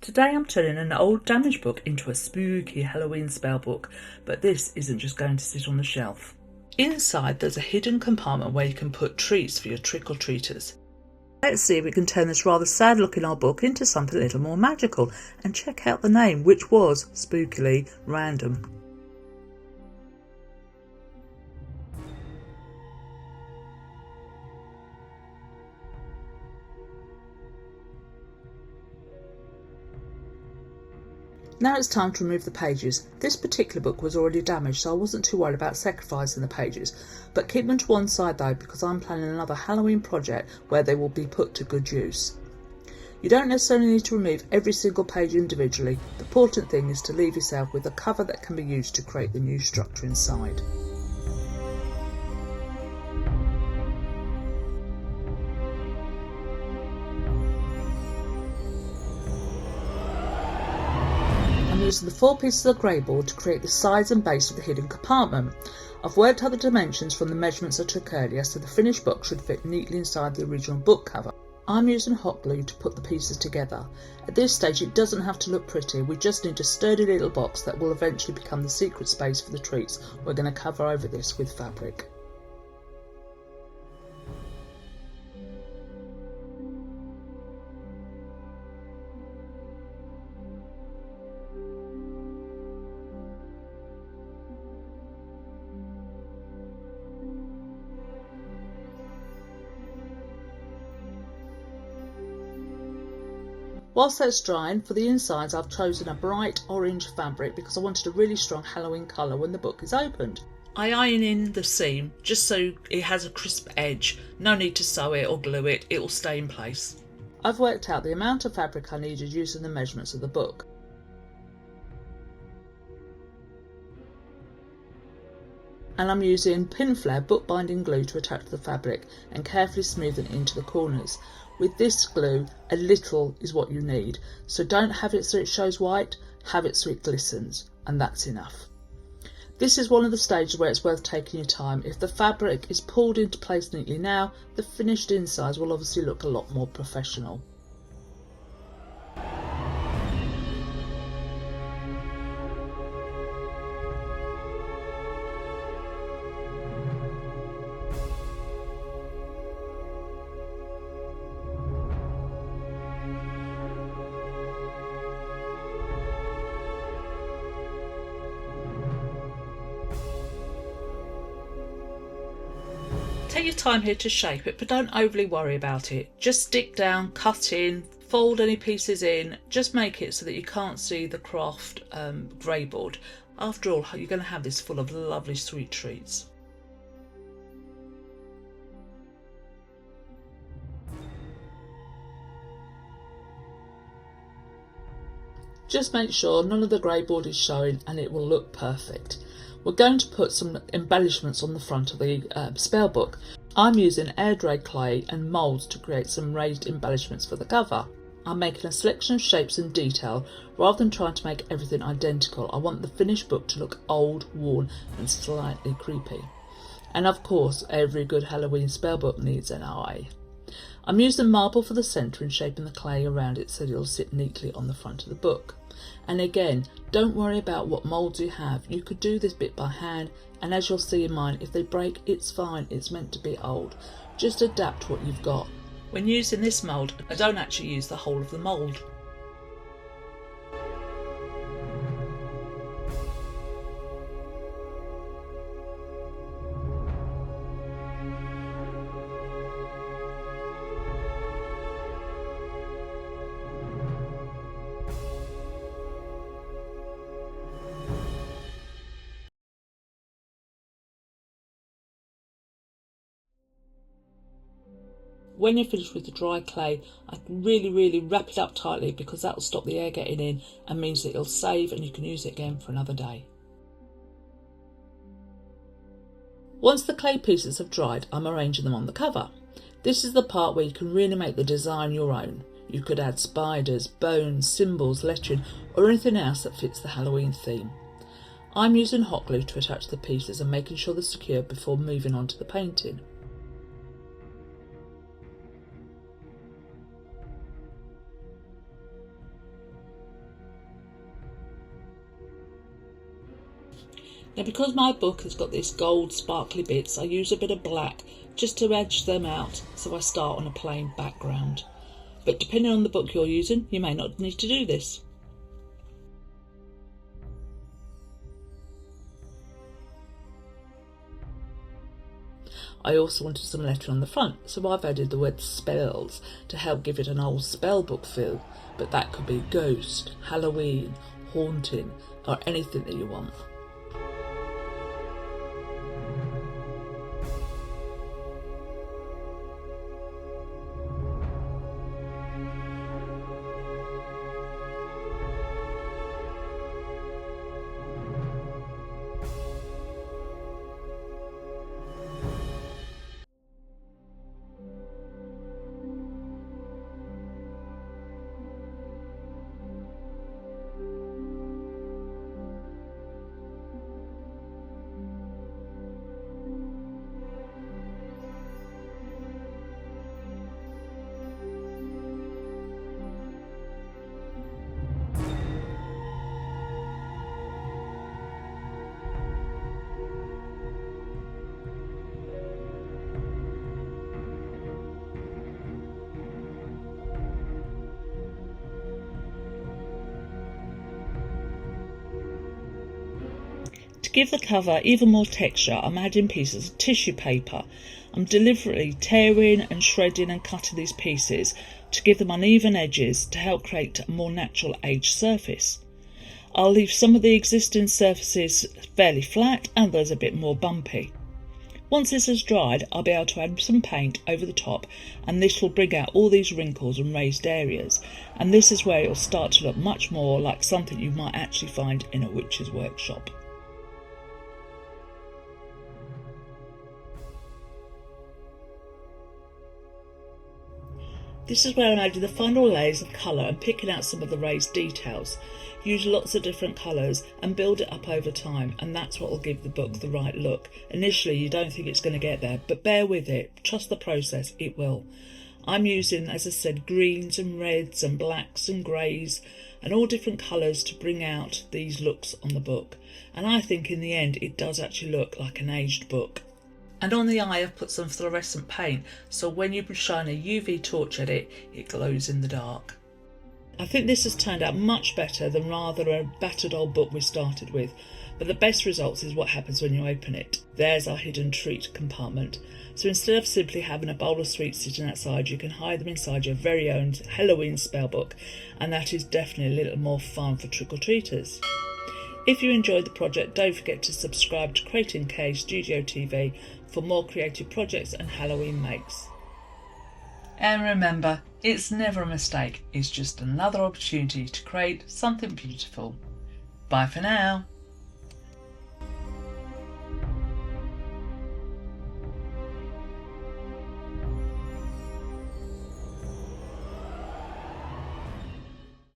Today I'm turning an old damaged book into a spooky Halloween spellbook, but this isn't just going to sit on the shelf. Inside there's a hidden compartment where you can put treats for your trick-or-treaters. Let's see if we can turn this rather sad looking old book into something a little more magical, and check out the name, which was spookily random. Now it's time to remove the pages. This particular book was already damaged, so I wasn't too worried about sacrificing the pages, but keep them to one side though, because I'm planning another Halloween project where they will be put to good use. You don't necessarily need to remove every single page individually. The important thing is to leave yourself with a cover that can be used to create the new structure inside. I'm using the 4 pieces of greyboard to create the sides and base of the hidden compartment. I've worked out the dimensions from the measurements I took earlier, so the finished book should fit neatly inside the original book cover. I'm using hot glue to put the pieces together. At this stage it doesn't have to look pretty, we just need a sturdy little box that will eventually become the secret space for the treats. We're going to cover over this with fabric. Whilst that's drying, for the insides I've chosen a bright orange fabric because I wanted a really strong Halloween colour when the book is opened. I iron in the seam just so it has a crisp edge. No need to sew it or glue it, it will stay in place. I've worked out the amount of fabric I needed using the measurements of the book. And I'm using pin flare bookbinding glue to attach the fabric and carefully smoothing it into the corners. With this glue, a little is what you need, so don't have it so it shows white, have it so it glistens, and that's enough. This is one of the stages where it's worth taking your time. If the fabric is pulled into place neatly now, the finished insides will obviously look a lot more professional. Take your time here to shape it, but don't overly worry about it. Just stick down, cut in, fold any pieces in, just make it so that you can't see the craft greyboard. After all, you're going to have this full of lovely sweet treats. Just make sure none of the greyboard is showing and it will look perfect. We're going to put some embellishments on the front of the spell book. I'm using air dry clay and moulds to create some raised embellishments for the cover. I'm making a selection of shapes and detail rather than trying to make everything identical. I want the finished book to look old, worn and slightly creepy. And of course, every good Halloween spell book needs an eye. I'm using marble for the centre and shaping the clay around it so it'll sit neatly on the front of the book. And again, don't worry about what moulds you have. You could do this bit by hand, and as you'll see in mine, if they break, it's fine, it's meant to be old. Just adapt what you've got. When using this mould, I don't actually use the whole of the mould. When you're finished with the dry clay, I really wrap it up tightly because that will stop the air getting in and means that it'll save and you can use it again for another day. Once the clay pieces have dried, I'm arranging them on the cover. This is the part where you can really make the design your own. You could add spiders, bones, symbols, lettering or anything else that fits the Halloween theme. I'm using hot glue to attach the pieces and making sure they're secure before moving on to the painting. Now, because my book has got these gold sparkly bits, I use a bit of black just to edge them out, so I start on a plain background. But depending on the book you're using, you may not need to do this. I also wanted some lettering on the front, so I've added the word spells to help give it an old spellbook feel, but that could be ghost, Halloween, haunting, or anything that you want. To give the cover even more texture, I'm adding pieces of tissue paper. I'm deliberately tearing and shredding and cutting these pieces to give them uneven edges to help create a more natural aged surface. I'll leave some of the existing surfaces fairly flat and those a bit more bumpy. Once this has dried, I'll be able to add some paint over the top, and this will bring out all these wrinkles and raised areas, and this is where it'll start to look much more like something you might actually find in a witch's workshop. This is where I'm adding the final layers of colour and picking out some of the raised details. Use lots of different colours and build it up over time, and that's what will give the book the right look. Initially you don't think it's going to get there, but bear with it, trust the process, it will. I'm using, as I said, greens and reds and blacks and greys and all different colours to bring out these looks on the book, and I think in the end it does actually look like an aged book. And on the eye I've put some fluorescent paint, so when you shine a UV torch at it, it glows in the dark. I think this has turned out much better than rather a battered old book we started with, but the best results is what happens when you open it. There's our hidden treat compartment. So instead of simply having a bowl of sweets sitting outside, you can hide them inside your very own Halloween spellbook, and that is definitely a little more fun for trick-or-treaters. If you enjoyed the project, don't forget to subscribe to Creating K Studio TV for more creative projects and Halloween makes. And remember, it's never a mistake, it's just another opportunity to create something beautiful. Bye for now.